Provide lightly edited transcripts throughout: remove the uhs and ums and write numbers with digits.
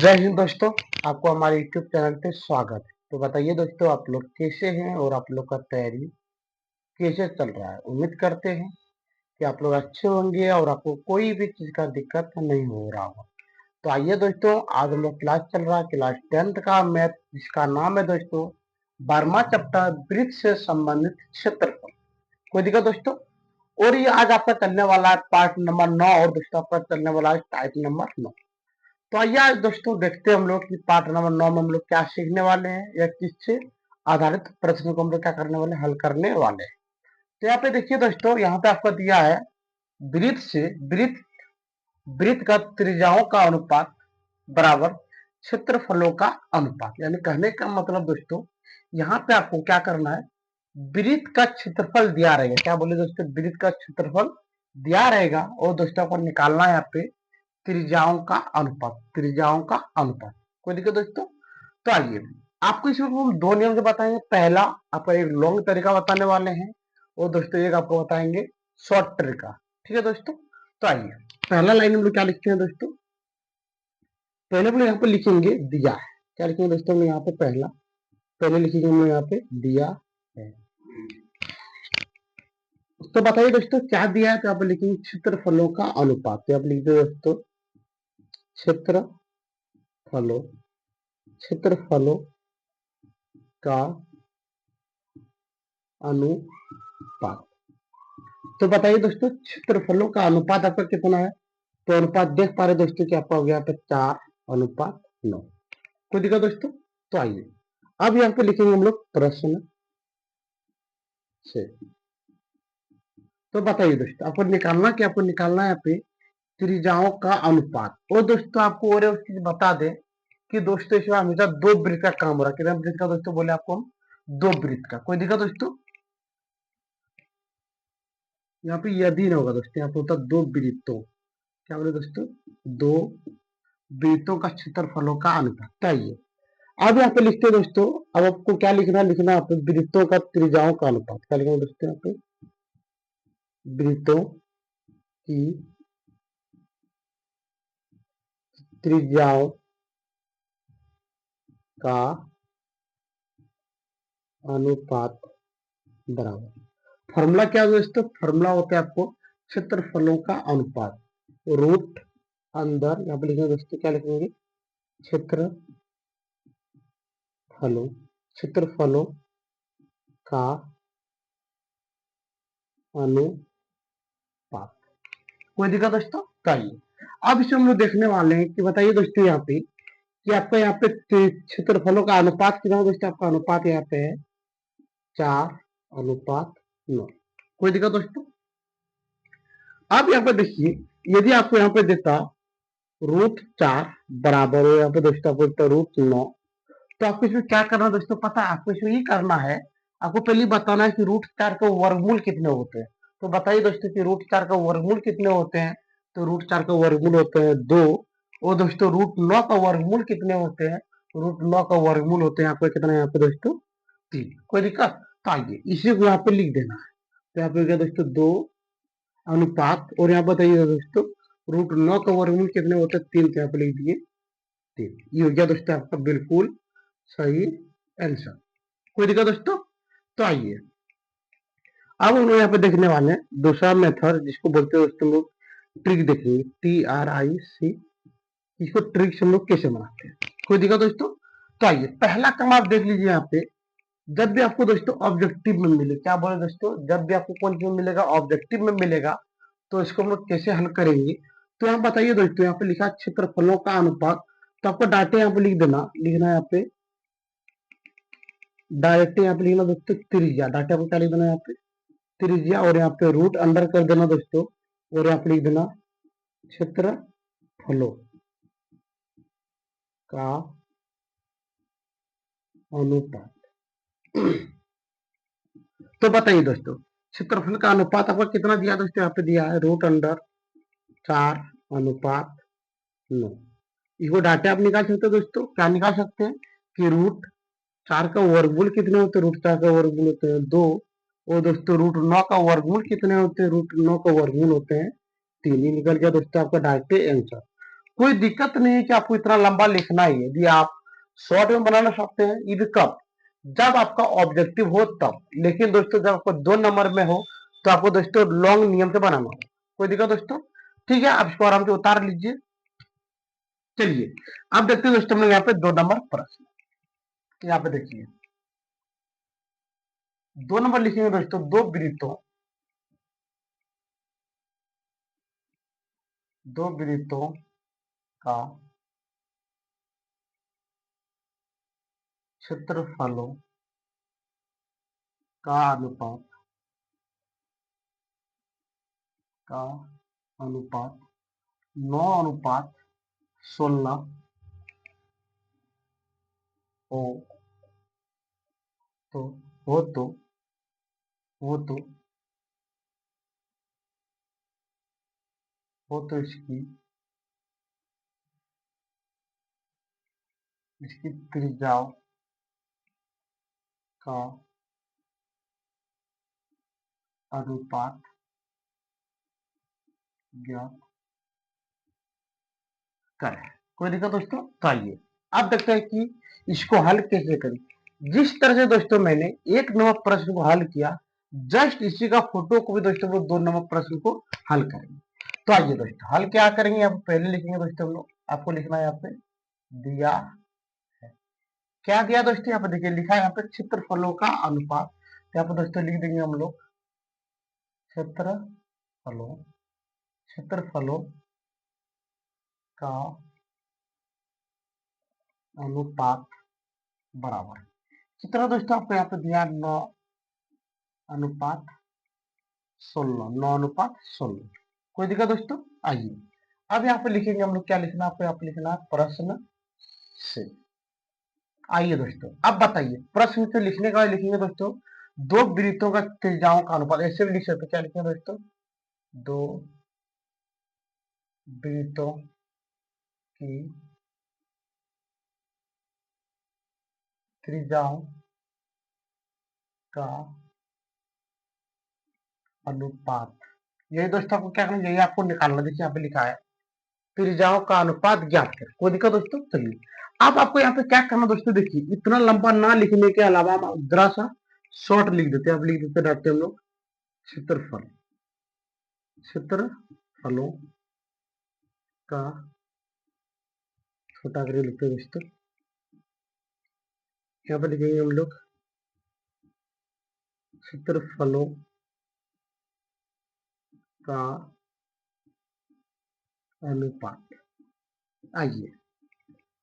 जय हिंद दोस्तों। आपको हमारे YouTube चैनल पे स्वागत है। तो बताइए दोस्तों, आप लोग कैसे हैं और आप लोग का तैयारी कैसे चल रहा है। उम्मीद करते हैं कि आप लोग अच्छे होंगे और आपको कोई भी चीज का दिक्कत नहीं हो रहा होगा। तो आइए दोस्तों, आज हम लोग क्लास चल रहा है क्लास 10th का मैथ, जिसका नाम है दोस्तों 12वां चैप्टर वृत्त से संबंधित क्षेत्रफल। कोई दिक्कत दोस्तों। और ये आज आपका चलने वाला है पार्ट नंबर 9 और दोस्तों आपका चलने वाला है टाइप नंबर 9। तो आइए आज दोस्तों देखते हैं हम लोग कि पार्ट नंबर 9 में हम लोग क्या सीखने वाले हैं या किससे आधारित प्रश्न को हम लोग क्या करने वाले हैं, हल करने वाले हैं। तो यहाँ पे देखिए दोस्तों, यहाँ पे आपको दिया है वृत्त से वृत्त वृत्त का त्रिज्याओं का अनुपात बराबर क्षेत्रफलों का अनुपात। यानी कहने का मतलब दोस्तों, यहाँ पे आपको क्या करना है, वृत्त का क्षेत्रफल दिया रहेगा। क्या बोले दोस्तों, वृत्त का क्षेत्रफल दिया रहेगा और दोस्तों आपको निकालना है यहाँ पे त्रिज्याओं का अनुपात। त्रिज्याओं का अनुपात, कोई दिक्कत दोस्तों। तो आइए आपको इसमें हम दो नियम से बताएंगे। पहला आपका एक लॉन्ग तरीका बताने वाले हैं और दोस्तों एक आपको बताएंगे शॉर्ट तरीका। ठीक है दोस्तों। तो आइए पहला लाइन हम लोग क्या लिखते हैं दोस्तों, पहले हम लोग यहाँ पे लिखेंगे दिया है। क्या लिखेंगे दोस्तों हम यहाँ पे, पहला पहले लिखेंगे हम लोग यहाँ पे दिया है। तो बताइए दोस्तों क्या दिया है। तो आप लिखेंगे क्षेत्रफलों का अनुपात। तो आप लिख दो दोस्तों क्षेत्रफलों क्षेत्रफलों का अनुपात। तो बताइए दोस्तों क्षेत्रफलों का अनुपात आपका कितना है। तो अनुपात देख पा रहे दोस्तों कि आपका हो गया पे 4:9। कोई दिक्कत दोस्तों। तो आइए अब यहाँ पे लिखेंगे हम लोग प्रश्न से। तो बताइए दोस्तों आपको निकालना क्या, आपको निकालना है यहाँ पे त्रिज्याओं का अनुपात। और दोस्तों आपको और एक चीज बता दें कि दोस्तों इसमें हमेशा दो वृत्त का काम हो रहा है। कितना वृत्त का दोस्तों बोले आपको हम, दो वृत्त का। कोई दिक्कत दोस्तों। यहाँ पे यदि ना होगा दोस्तों, यहाँ पे होता दो वृत्तों, क्या बोले दोस्तों, दो वृत्तों का क्षेत्रफलों का अनुपात। चाहिए अब यहाँ पे लिखते हैं दोस्तों, अब आपको क्या लिखना, लिखना आप वृत्तों का त्रिज्याओं का अनुपात। क्या लिखना दोस्तों यहाँ पे, वृत्तों की त्रिज्याओं का अनुपात बराबर, फॉर्मूला क्या है दोस्तों, फॉर्मूला होता है आपको क्षेत्रफलों का अनुपात रूट अंदर, यहाँ पे लिखेंगे दोस्तों क्या लिखेंगे, क्षेत्रफलों का अनुपात। कोई दिक्कत दोस्तों। चाहिए अब इसे हम लोग देखने वाले हैं कि बताइए दोस्तों यहाँ पे कि आपका यहाँ पे क्षेत्रफलों का अनुपात कितना है दोस्तों। आपका अनुपात यहाँ पे है 4:9। कोई दिक्कत दोस्तों। अब यहाँ पे देखिए, यदि आपको यहाँ पे देता √4 बराबर हो यहाँ पे दोस्तों आपको देता √9, तो आपको इसमें क्या करना है दोस्तों, पता है आपको इसमें ये करना है, आपको पहले बताना है कि √4 का वर्गमूल कितने होते हैं। तो बताइए दोस्तों कि √4 का वर्गमूल कितने होते हैं। तो √4 का वर्गमूल होते हैं 2। और दोस्तों √9 का वर्गमूल कितने होते हैं। √9 का वर्गमूल होते हैं आपको कितना, यहाँ पे दोस्तों 3। कोई दिक्कत। तो आइए इसी को यहाँ पे लिख देना है। तो यहाँ पे क्या दोस्तों 2 अनुपात, और यहाँ बताइए दोस्तों √9 का वर्गमूल कितने होते हैं 3। तो यहाँ पे लिख दिए 3। ये हो गया दोस्तों आपका बिल्कुल सही आंसर। कोई दिक्कत दोस्तों। तो आइए अब हम लोग यहाँ पे देखने वाले हैं दूसरा मेथड, जिसको बोलते हैं दोस्तों लोग ट्रिक। देखेंगे TRIC, इसको ट्रिक से हम लोग कैसे बनाते हैं। कोई दिक्कत दोस्तों। तो आइए पहला काम आप देख लीजिए यहाँ पे, जब भी आपको दोस्तों ऑब्जेक्टिव में मिले, क्या बोले दोस्तों, जब भी आपको कौन में मिलेगा, ऑब्जेक्टिव में मिलेगा, तो इसको हम लोग कैसे हल करेंगे। तो यहाँ बताइए दोस्तों, यहाँ पे लिखा क्षेत्रफलों का अनुपात। तो आपको डाटे यहाँ पे लिख देना, लिखना है यहाँ पे डायरेक्ट, यहाँ पे लिखना दोस्तों त्रिज्या। डाटा आपको क्या लिख देना यहाँ पे त्रिज्या, और यहाँ पे रूट अंडर कर देना दोस्तों, और यहाँ पे लिख देना क्षेत्रफलों का अनुपात। तो बताइए दोस्तों क्षेत्रफल का अनुपात आपका कितना दिया दोस्तों, यहाँ पे दिया है √4:9। इसको डाटा आप निकाल सकते हो दोस्तों, क्या निकाल सकते हैं कि √4 का वर्गमूल कितने होते हैं। √4 का वर्गमूल होते हैं 2। और दोस्तों √9 का वर्गमूल कितने होते हैं, √9 का वर्गमूल होते हैं 3। ही निकल गया दोस्तों आपका डायरेक्ट आंसर। कोई दिक्कत नहीं है कि आपको इतना लंबा लिखना ही है। यदि आप शॉर्ट में बनाना चाहते हैं, ये कब, जब आपका ऑब्जेक्टिव हो तब। लेकिन दोस्तों जब आपको 2 नंबर में हो तो आपको दोस्तों लॉन्ग नियम से बनाना हो। कोई दिक्कत दोस्तों? ठीक है, आप इसको आराम से उतार लीजिए। चलिए अब देखते हैं दोस्तों हम लोग यहाँ पे 2 नंबर प्रश्न। यहाँ पे देखिए 2 नंबर लिखेंगे दोस्तों, दो वृत्तों का क्षेत्रफलों का का अनुपात 9:16 हो तो हो तो हो तो हो तो इसकी त्रिज्याओं का अनुपात ज्ञात करें। कोई दिक्कत दोस्तों? तो आइए अब देखते हैं कि इसको हल कैसे करें। जिस तरह से दोस्तों मैंने 1 नंबर प्रश्न को हल किया, जस्ट इसी का फोटो को भी दोस्तों वो 2 नंबर प्रश्न को हल करेंगे। तो आइए दोस्तों हल क्या करेंगे, आप पहले लिखेंगे दोस्तों हम लोग, आपको लिखना है यहाँ पे दिया है। क्या दिया दोस्तों? यहाँ पे देखिए लिखा है यहाँ पे क्षेत्रफलों का अनुपात। तो यहाँ पे दोस्तों लिख देंगे हम लोग क्षेत्रफलों क्षेत्रफलों का अनुपात बराबर कितना दोस्तों? आपको यहाँ पे दिया 9:16। कोई दिक्कत दोस्तों? आइए अब यहाँ पे लिखेंगे हम लोग, क्या लिखना है आपको? यहाँ पे लिखना है प्रश्न से। आइए दोस्तों अब बताइए, प्रश्न से लिखने का बाद लिखेंगे दोस्तों दो वृत्तों का त्रिज्याओं का अनुपात। ऐसे भी लिख सकते हैं, क्या लिखेंगे दोस्तों? दो वृत्तों की त्रिज्याओं का अनुपात। यही दोस्तों आपको क्या करना, यही आपको निकालना। देखिए यहाँ पे लिखा है त्रिज्याओं का अनुपात ज्ञात करें। कोई दिक्कत दोस्तों? चलिए अब आपको यहाँ पे क्या करना दोस्तों, देखिए इतना लंबा ना लिखने के अलावा हम जरा सा शॉर्ट लिख देते हैं। आप लिख देते रहते हम लोग क्षेत्रफल क्षेत्रफलों का, छोटा करके लिखते हैं दोस्तों। यहाँ पे लिखेंगे हम लोग क्षेत्रफलों का अनुपात। आइए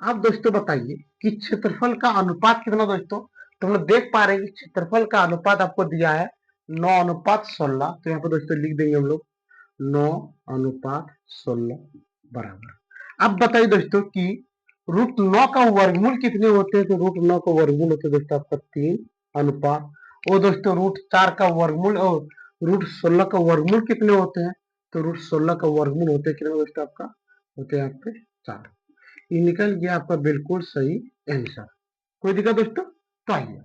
आप दोस्तों बताइए कि क्षेत्रफल का अनुपात कितना दोस्तों? तो हम लोग देख पा रहे हैं कि क्षेत्रफल का अनुपात आपको दिया है 9:16। तो यहाँ पे दोस्तों लिख देंगे हम लोग 9:16 बराबर। अब बताइए दोस्तों कि √9 का वर्गमूल कितने होते हैं? तो √9 का वर्गमूल होते हैं दोस्तों आपका 3 अनुपात। और दोस्तों √4 का वर्गमूल और √16 का वर्गमूल कितने होते हैं? तो √16 का वर्गमूल होते हैं कितने दोस्तों? आपका होते हैं यहाँ पे 4। ये निकल गया आपका बिल्कुल सही आंसर। कोई दिक्कत दोस्तों? तो आइए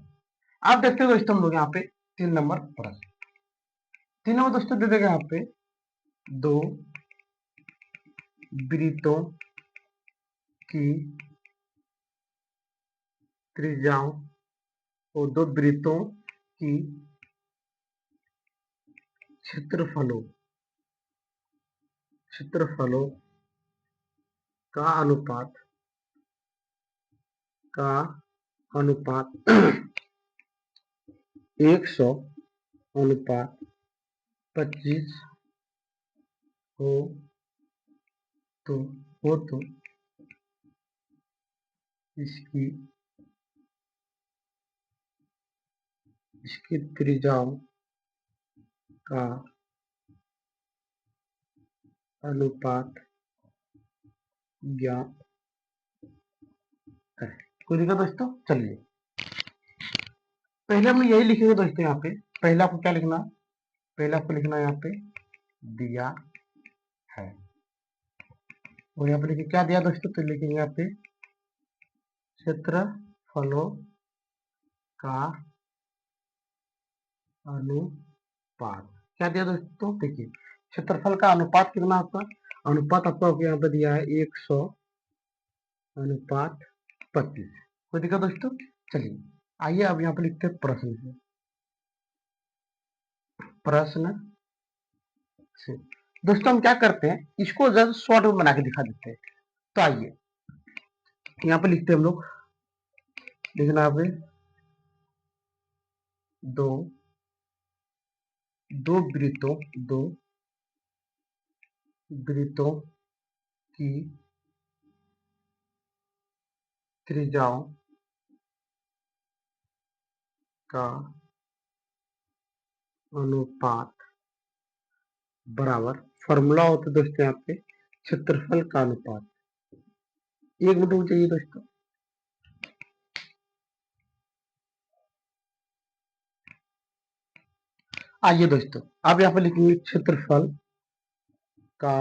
आप देखते हैं दोस्तों हम लोग यहाँ पे 3 नंबर प्रश्न। 3 नंबर दोस्तों दे देगा यहाँ पे दो वृत्तों की त्रिज्याओं और दो वृत्तों की क्षेत्रफलों क्षेत्रफलों का अनुपात का अनुपात 100:25 हो तो इसकी इसकी त्रिज्याओं का अनुपात ज्ञात करें। कोई दिक्कत दोस्तों? चलिए पहले हम यही लिखेंगे दोस्तों। यहाँ पे पहले आपको क्या लिखना, पहले आपको लिखना है यहाँ पे दिया है। और यहाँ पे लिखिए क्या दिया दोस्तों? तो लिखेंगे यहाँ पे क्षेत्रफलों का अनुपात। क्या दिया दोस्तों? देखिए क्षेत्रफल का अनुपात कितना आपका अनुपात आपको यहाँ पे दिया है 100 अनुपात 25। कोई दिक्कत दोस्तों? चलिए आइए अब यहाँ पे लिखते हैं प्रश्न से। प्रश्न से दोस्तों हम क्या करते हैं, इसको जरा शॉर्ट में बना के दिखा देते हैं। तो आइए यहाँ पे लिखते हैं हम लोग, लिखना है दो वृत्तों की त्रिज्याओं का अनुपात बराबर, फॉर्मूला होता है दोस्तों यहाँ पे क्षेत्रफल का अनुपात। एक मिनट रुक जाइए दोस्तों। आइए दोस्तों अब यहाँ पे लिखेंगे क्षेत्रफल का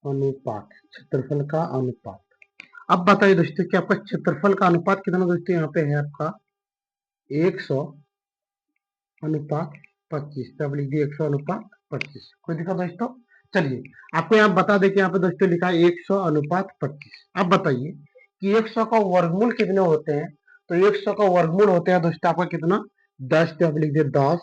अनुपात, क्षेत्रफल का अनुपात। अब बताइए दोस्तों कि आपका क्षेत्रफल का अनुपात कितना दोस्तों? यहाँ पे है आपका 100 अनुपात 25। तब लिख दिए 100 अनुपात 25। कोई दिक्कत दोस्तों? चलिए आपको यहाँ बता दें कि यहाँ पे दोस्तों लिखा है 100 अनुपात 25। अब बताइए कि 100 का वर्गमूल कितने होते हैं? तो 100 का वर्गमूल होते हैं दोस्तों आपका कितना? 10। तो आप लिख दिए 10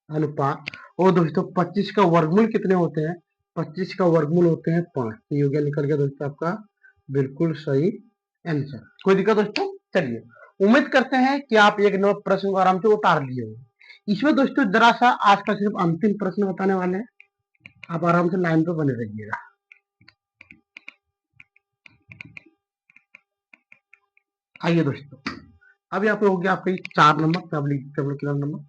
अनुपात, और दोस्तों 25 का वर्गमूल कितने होते हैं? 25 का वर्गमूल होते हैं 5। तो ये हो गया निकल गया दोस्तों आपका बिल्कुल सही आंसर। कोई दिक्कत दोस्तों? चलिए उम्मीद करते हैं कि आप एक नंबर प्रश्न को आराम से उतार लिए होंगे। इसमें दोस्तों जरा सा आज का सिर्फ अंतिम प्रश्न बताने वाले हैं, आप आराम से लाइन पे बने रहिएगा। आइए दोस्तों अब यहाँ पे हो गया आपका 4 नंबर, तब लिखते हैं कितना नंबर?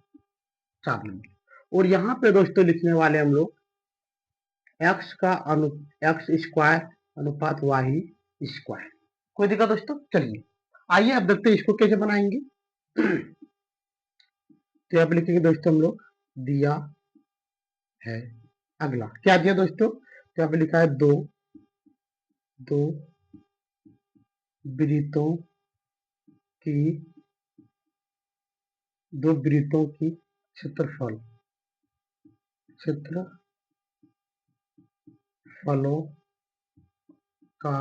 4 नंबर। और यहाँ पे दोस्तों लिखने वाले हम लोग एक्स का एक्स स्क्वायर अनुपात वाई स्क्वायर। कोई दिक्कत दोस्तों? चलिए आइए अब देखते हैं इसको कैसे बनाएंगे। तो यहाँ पे लिखेंगे दोस्तों हम लोग दिया है, अगला क्या दिया दोस्तों? तो यहाँ पे लिखा है दो वृत्तों की क्षेत्रफलों का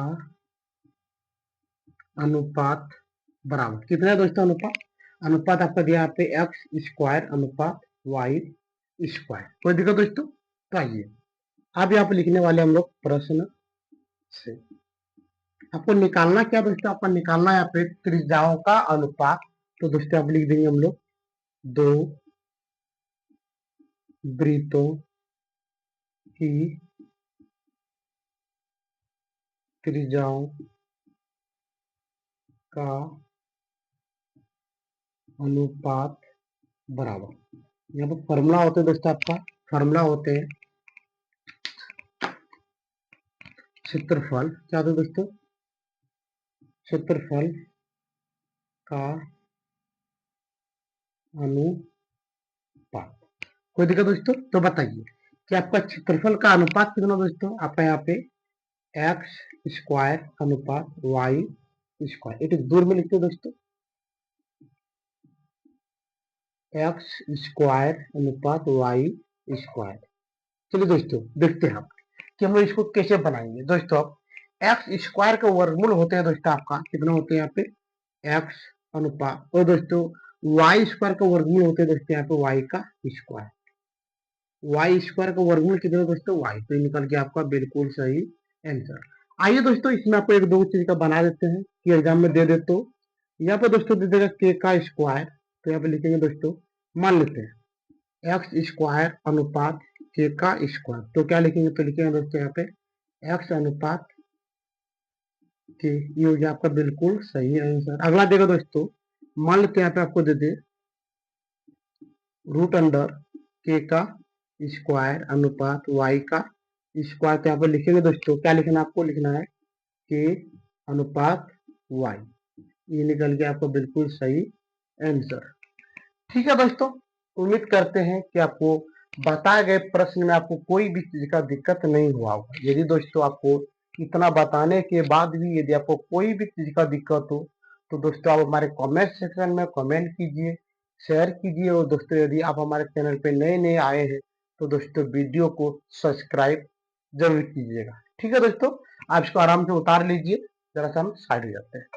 अनुपात बराबर कितना है दोस्तों? अनुपात आपका दिया यहाँ पे एक्स स्क्वायर अनुपात वाई स्क्वायर। कोई दिक्कत दोस्तों? तो आइए अब यहाँ पे लिखने वाले हम लोग प्रश्न से। आपको निकालना क्या दोस्तों? आपको निकालना है यहाँ पे त्रिज्याओं का अनुपात। तो दोस्तों आप लिख देंगे हम लोग दो वृत्तों की त्रिज्याओं का अनुपात बराबर, यहाँ पर फॉर्मूला होते हैं दोस्तों, आपका फॉर्मूला होते हैं क्षेत्रफल, क्या होता है दोस्तों? क्षेत्रफल का अनुपात। कोई दिक्कत दोस्तों? तो बताइए कि आपका क्षेत्रफल का अनुपात कितना दोस्तों? आपका यहाँ पे एक्स स्क्वायर अनुपात वाई स्क्वायर, एक दूर में लिखते हैं दोस्तों एक्स स्क्वायर अनुपात वाई स्क्वायर। चलिए दोस्तों देखते हैं आप कि हम लोग इसको कैसे बनाएंगे। दोस्तों आप एक्स स्क्वायर का वर्गमूल होते हैं दोस्तों आपका कितना होते हैं यहाँ पे? एक्स अनुपात, और दोस्तों वाई स्क्वायर का वर्गमूल होते हैं दोस्तों यहाँ पे वाई का स्क्वायर। वाई स्क्वायर का वर्गमूल कितना दोस्तों? वाई। तो निकल गया आपका बिल्कुल सही आंसर। आइए दोस्तों इसमें आपको एक दो चीज का बना देते हैं कि एग्जाम में दे दे। तो यहाँ पे दोस्तों दे देगा के का स्क्वायर। तो यहाँ पे लिखेंगे दोस्तों, मान लेते हैं एक्स स्क्वायर अनुपात के का स्क्वायर। तो क्या लिखेंगे? तो लिखेंगे दोस्तों यहाँ पे एक्स अनुपात के। ये हो गया आपका बिल्कुल सही आंसर। अगला देगा दोस्तों, मान लेते हैं यहाँ पे आपको दे दे रूट अंडर के का स्क्वायर अनुपात वाई का स्क्वायर। तो यहाँ पे लिखेंगे दोस्तों, क्या लिखना आपको? लिखना है के अनुपात वाई। ये निकल गया आपको बिल्कुल सही आंसर। ठीक है दोस्तों, उम्मीद करते हैं कि आपको बताए गए प्रश्न में आपको कोई भी चीज का दिक्कत नहीं हुआ होगा। यदि दोस्तों आपको इतना बताने के बाद भी यदि आपको कोई भी चीज का दिक्कत हो तो दोस्तों आप हमारे कमेंट सेक्शन में कमेंट कीजिए, शेयर कीजिए। और दोस्तों यदि आप हमारे चैनल पे नए नए आए हैं तो दोस्तों वीडियो को सब्सक्राइब जरूर कीजिएगा। ठीक है दोस्तों, आप इसको आराम से उतार लीजिए, जरा सा हम साइड हो जाते हैं।